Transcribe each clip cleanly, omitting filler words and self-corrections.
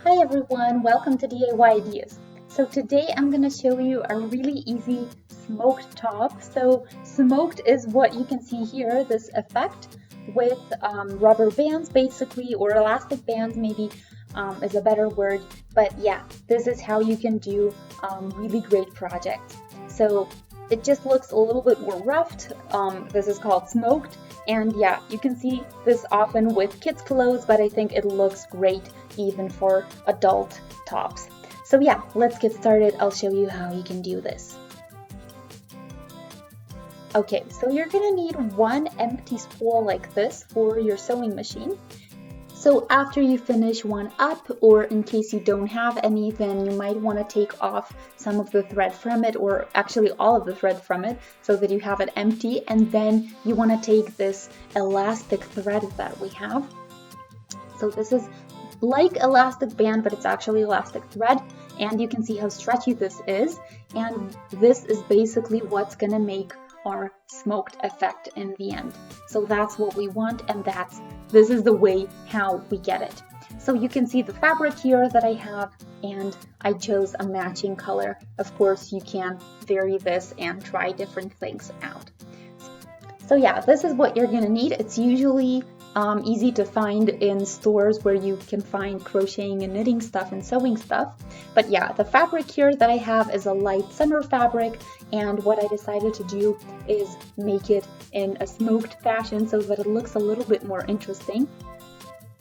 Hi everyone, welcome to DIY Ideas. So today I'm going to show you a really easy smoked top. So smoked is what you can see here, this effect with rubber bands basically, or elastic bands maybe is a better word. But yeah, this is how you can do really great projects. So it just looks a little bit more roughed. This is called smoked. And yeah, you can see this often with kids' clothes, but I think it looks great even for adult tops. So yeah, let's get started. I'll show you how you can do this. Okay, so you're gonna need one empty spool like this for your sewing machine. So after you finish one up, or in case you don't have any, then you might want to take off some of the thread from it, or actually all of the thread from it, so that you have it empty. And then you want to take this elastic thread that we have. So this is like elastic band, but it's actually elastic thread. And you can see how stretchy this is. And this is basically what's going to make our smoked effect in the end. So that's what we want, and this is the way how we get it. So you can see the fabric here that I have, and I chose a matching color. Of course, you can vary this and try different things out. So yeah, this is what you're gonna need. It's usually easy to find in stores where you can find crocheting and knitting stuff and sewing stuff. But yeah, the fabric here that I have is a light summer fabric, and what I decided to do is make it in a smoked fashion so that it looks a little bit more interesting.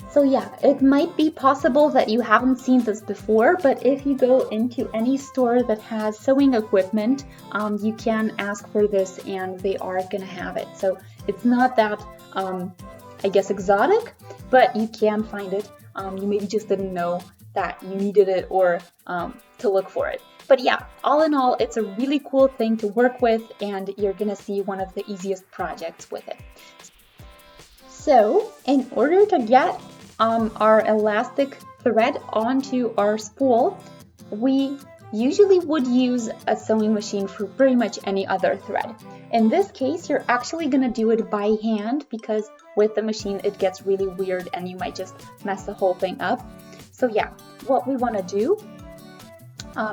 So yeah, it might be possible that you haven't seen this before, but if you go into any store that has sewing equipment, you can ask for this and they are gonna have it. So it's not that I guess exotic, but you can find it. You maybe just didn't know that you needed it or to look for it. But yeah, all in all, it's a really cool thing to work with, and you're gonna see one of the easiest projects with it. So in order to get our elastic thread onto our spool, we usually would use a sewing machine for pretty much any other thread. In this case, you're actually going to do it by hand, because with the machine it gets really weird and you might just mess the whole thing up. So yeah, what we want to do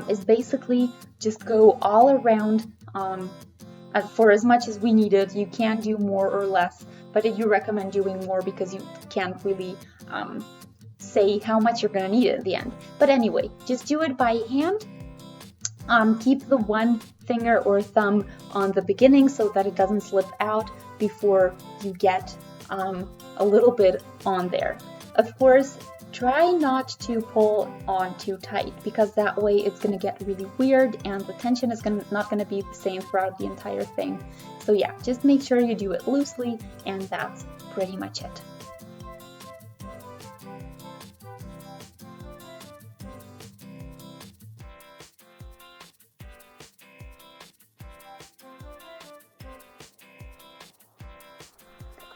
is basically just go all around for as much as we need it. You can do more or less, but I do recommend doing more because you can't really say how much you're going to need at the end. But anyway, just do it by hand. Keep the one finger or thumb on the beginning so that it doesn't slip out before you get a little bit on there. Of course, try not to pull on too tight, because that way it's going to get really weird and the tension is not going to be the same throughout the entire thing. So yeah, just make sure you do it loosely, and that's pretty much it.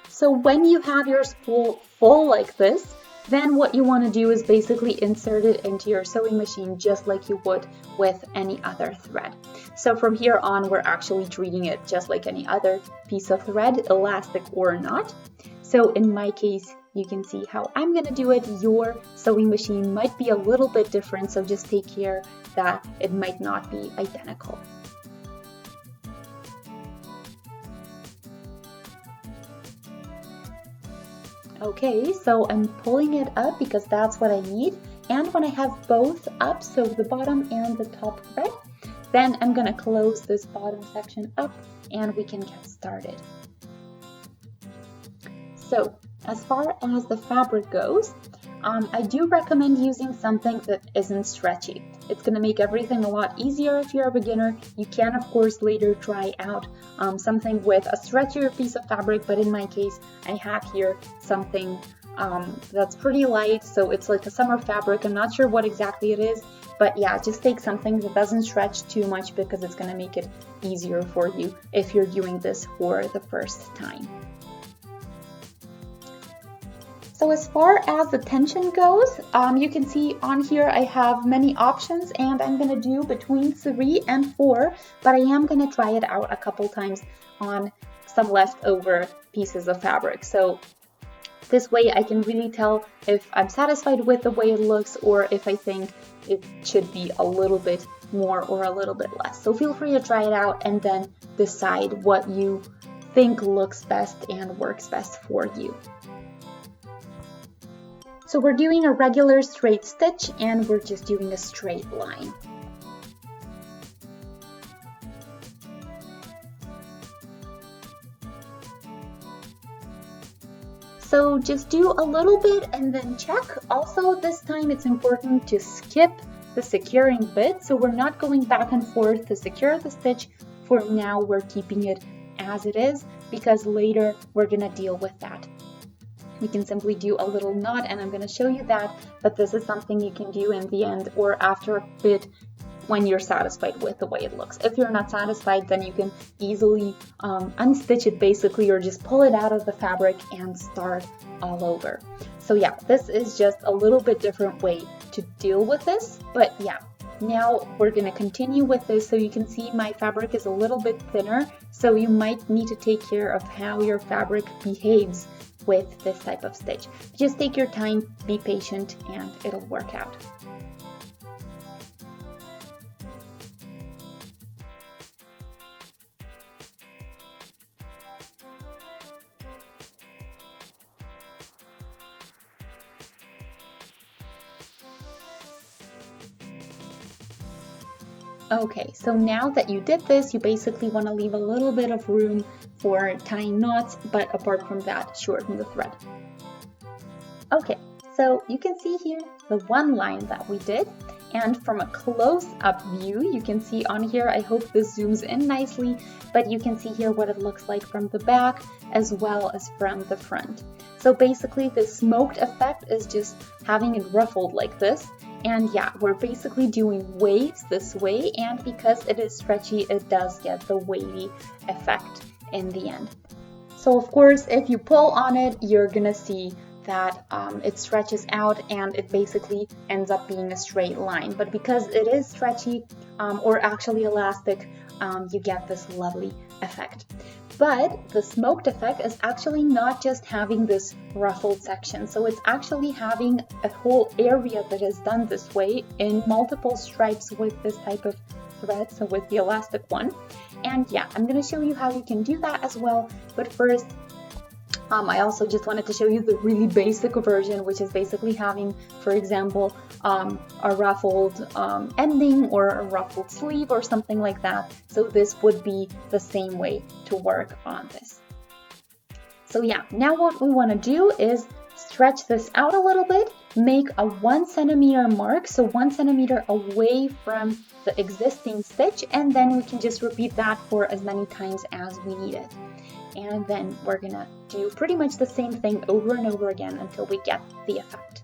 So when you have your spool full like this, then what you want to do is basically insert it into your sewing machine just like you would with any other thread. So from here on, we're actually treating it just like any other piece of thread, elastic or not. So in my case, you can see how I'm going to do it. Your sewing machine might be a little bit different, so just take care that it might not be identical. Okay, so I'm pulling it up because that's what I need. And when I have both up, so the bottom and the top thread, then I'm gonna close this bottom section up and we can get started. So as far as the fabric goes, I do recommend using something that isn't stretchy. It's going to make everything a lot easier if you're a beginner. You can, of course, later try out something with a stretchier piece of fabric, but in my case, I have here something that's pretty light, so it's like a summer fabric. I'm not sure what exactly it is, but yeah, just take something that doesn't stretch too much, because it's going to make it easier for you if you're doing this for the first time. So as far as the tension goes, you can see on here I have many options, and I'm going to do between 3 and 4, but I am going to try it out a couple times on some leftover pieces of fabric. So This way I can really tell if I'm satisfied with the way it looks or if I think it should be a little bit more or a little bit less. So feel free to try it out and then decide what you think looks best and works best for you. So we're doing a regular straight stitch and we're just doing a straight line. So just do a little bit and then check. Also, this time it's important to skip the securing bit. So we're not going back and forth to secure the stitch. For now, we're keeping it as it is because later we're gonna deal with that. We can simply do a little knot and I'm gonna show you that, but this is something you can do in the end or after a bit when you're satisfied with the way it looks. If you're not satisfied, then you can easily unstitch it basically, or just pull it out of the fabric and start all over. So yeah, this is just a little bit different way to deal with this, but yeah. Now we're going to continue with this. So you can see my fabric is a little bit thinner, so you might need to take care of how your fabric behaves with this type of stitch. Just take your time, be patient, and it'll work out. Okay, so now that you did this, you basically want to leave a little bit of room for tying knots, but apart from that, shorten the thread. Okay, so you can see here the one line that we did, and from a close-up view, you can see on here, I hope this zooms in nicely, but you can see here what it looks like from the back as well as from the front. So basically the smoked effect is just having it ruffled like this. And yeah, we're basically doing waves this way, and because it is stretchy, it does get the wavy effect in the end. So of course, if you pull on it, you're gonna see that it stretches out and it basically ends up being a straight line. But because it is stretchy or actually elastic, you get this lovely effect. But the smoked effect is actually not just having this ruffled section. So it's actually having a whole area that is done this way in multiple stripes with this type of thread, so with the elastic one. And yeah, I'm going to show you how you can do that as well. But first, I also just wanted to show you the really basic version, which is basically having, for example, a ruffled ending or a ruffled sleeve or something like that. So this would be the same way to work on this. So yeah, now what we want to do is stretch this out a little bit, make a 1 centimeter mark, so 1 centimeter away from the existing stitch, and then we can just repeat that for as many times as we need it. And then we're gonna do pretty much the same thing over and over again until we get the effect.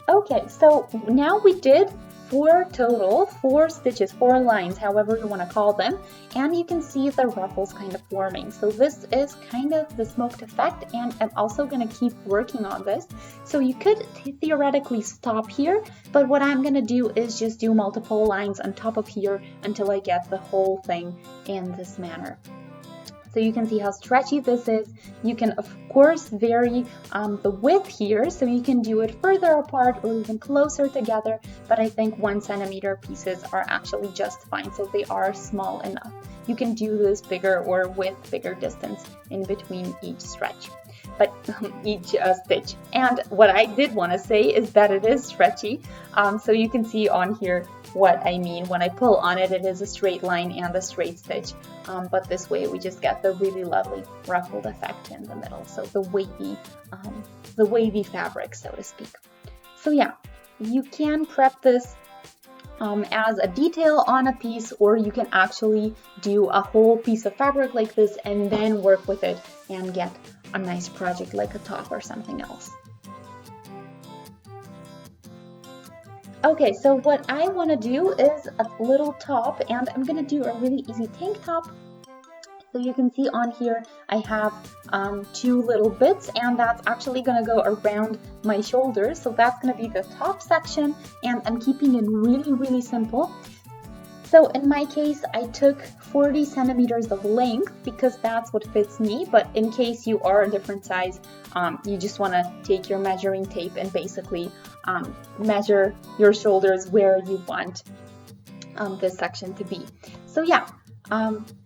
Okay, so now we did 4 total, 4 stitches, 4 lines, however you want to call them, and you can see the ruffles kind of forming. So this is kind of the smoked effect, and I'm also going to keep working on this. So you could theoretically stop here, but what I'm going to do is just do multiple lines on top of here until I get the whole thing in this manner. So you can see how stretchy this is. You can of course vary the width here, so you can do it further apart or even closer together, but I think 1 centimeter pieces are actually just fine, so they are small enough. You can do this bigger or with bigger distance in between each stretch, but each stitch. And what I did want to say is that it is stretchy, so you can see on here what I mean. When I pull on it, it is a straight line and a straight stitch, but this way we just get the really lovely ruffled effect in the middle, so the wavy fabric, so to speak. So yeah, you can prep this as a detail on a piece, or you can actually do a whole piece of fabric like this and then work with it and get a nice project like a top or something else. Okay, so what I want to do is a little top, and I'm going to do a really easy tank top. So you can see on here I have 2 little bits, and that's actually going to go around my shoulders. So that's going to be the top section, and I'm keeping it really simple. So in my case, I took 40 centimeters of length because that's what fits me. But in case you are a different size, you just want to take your measuring tape and basically measure your shoulders where you want this section to be. So yeah,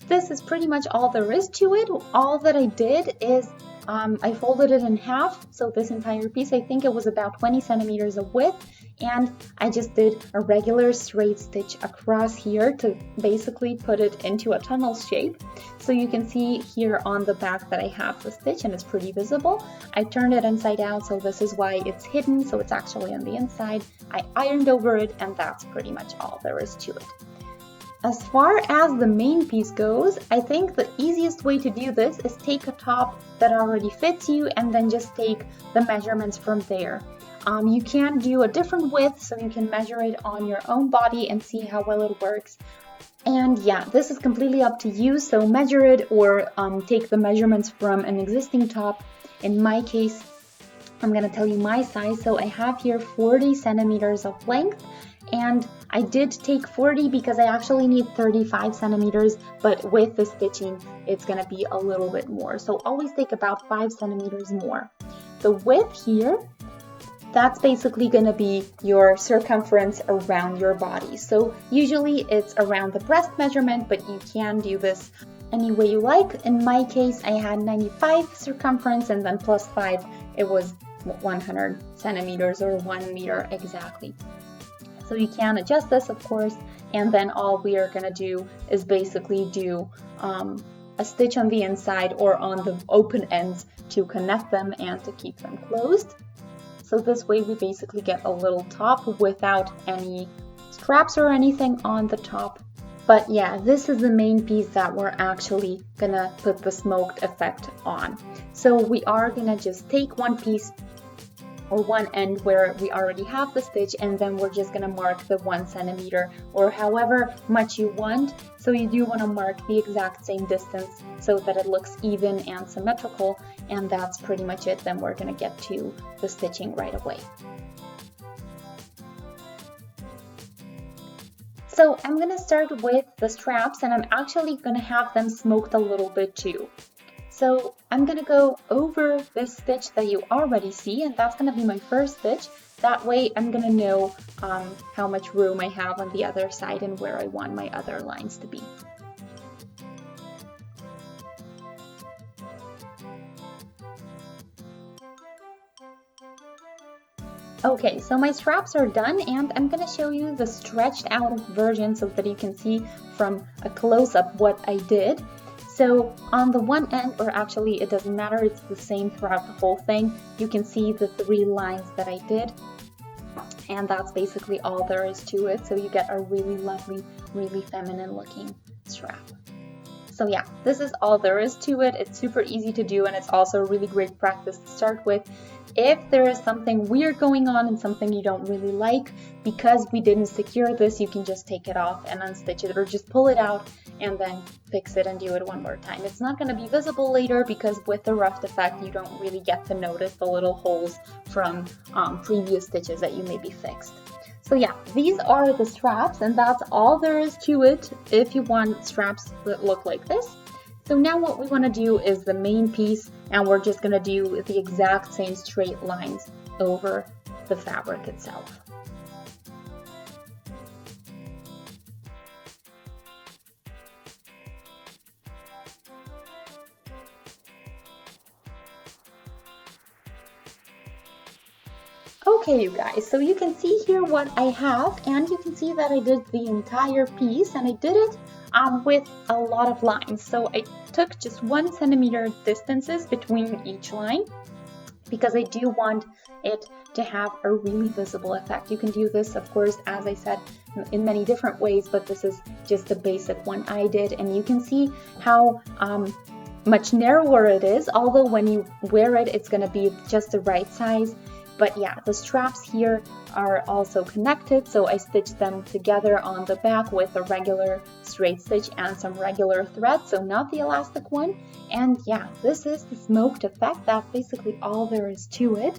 this is pretty much all there is to it. All that I did is I folded it in half. So this entire piece, I think it was about 20 centimeters of width. And I just did a regular straight stitch across here to basically put it into a tunnel shape. So you can see here on the back that I have the stitch and it's pretty visible. I turned it inside out, so this is why it's hidden, so it's actually on the inside. I ironed over it, and that's pretty much all there is to it. As far as the main piece goes, I think the easiest way to do this is take a top that already fits you and then just take the measurements from there. You can do a different width, so you can measure it on your own body and see how well it works. And yeah, this is completely up to you, so measure it or take the measurements from an existing top. In my case, I'm going to tell you my size. So I have here 40 centimeters of length, and I did take 40 because I actually need 35 centimeters, but with the stitching, it's going to be a little bit more. So always take about 5 centimeters more. The width here, that's basically going to be your circumference around your body. So usually it's around the breast measurement, but you can do this any way you like. In my case, I had 95 circumference, and then plus 5, it was 100 centimeters or 1 meter exactly. So you can adjust this, of course, and then all we are going to do is basically do a stitch on the inside or on the open ends to connect them and to keep them closed. So this way we basically get a little top without any straps or anything on the top. But yeah, this is the main piece that we're actually gonna put the smoked effect on. So we are gonna just take one piece or one end where we already have the stitch, and then we're just gonna mark the 1 centimeter or however much you want. So you do want to mark the exact same distance so that it looks even and symmetrical, and that's pretty much it. Then we're gonna get to the stitching right away. So I'm gonna start with the straps, and I'm actually gonna have them smoked a little bit too. So I'm going to go over this stitch that you already see, and that's going to be my first stitch. That way I'm going to know how much room I have on the other side and where I want my other lines to be. Okay, so my straps are done, and I'm going to show you the stretched out version so that you can see from a close-up what I did. So on the one end, or actually it doesn't matter, it's the same throughout the whole thing, you can see the 3 lines that I did, and that's basically all there is to it. So you get a really lovely, really feminine looking strap. So yeah, this is all there is to it. It's super easy to do, and it's also a really great practice to start with. If there is something weird going on and something you don't really like, because we didn't secure this, you can just take it off and unstitch it, or just pull it out and then fix it and do it one more time. It's not going to be visible later because with the ruffed effect, you don't really get to notice the little holes from previous stitches that you maybe fixed. So yeah, these are the straps, and that's all there is to it if you want straps that look like this. So now what we want to do is the main piece, and we're just going to do the exact same straight lines over the fabric itself. Okay, you guys, so you can see here what I have, and you can see that I did the entire piece, and I did it with a lot of lines. So I took just 1 centimeter distances between each line because I do want it to have a really visible effect. You can do this, of course, as I said, in many different ways, but this is just the basic one I did, and you can see how much narrower it is, although when you wear it, it's going to be just the right size. But yeah, the straps here are also connected, so I stitched them together on the back with a regular straight stitch and some regular thread, so not the elastic one. And yeah, this is the smoked effect. That's basically all there is to it.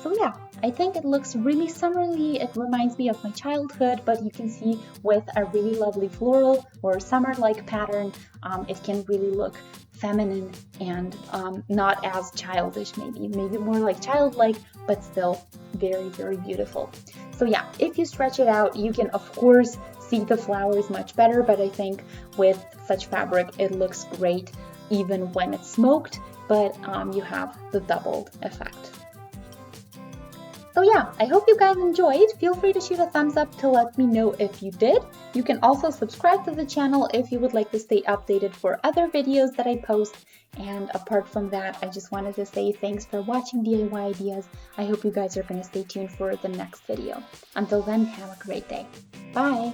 So yeah, I think it looks really summery. It reminds me of my childhood, but you can see with a really lovely floral or summer-like pattern, it can really look feminine and not as childish, maybe more like childlike, but still very, very beautiful. So yeah, if you stretch it out, you can of course see the flowers much better, but I think with such fabric, it looks great even when it's smoked, but you have the doubled effect. So yeah, I hope you guys enjoyed. Feel free to shoot a thumbs up to let me know if you did. You can also subscribe to the channel if you would like to stay updated for other videos that I post. And apart from that, I just wanted to say thanks for watching DIY Ideas. I hope you guys are going to stay tuned for the next video. Until then, have a great day. Bye!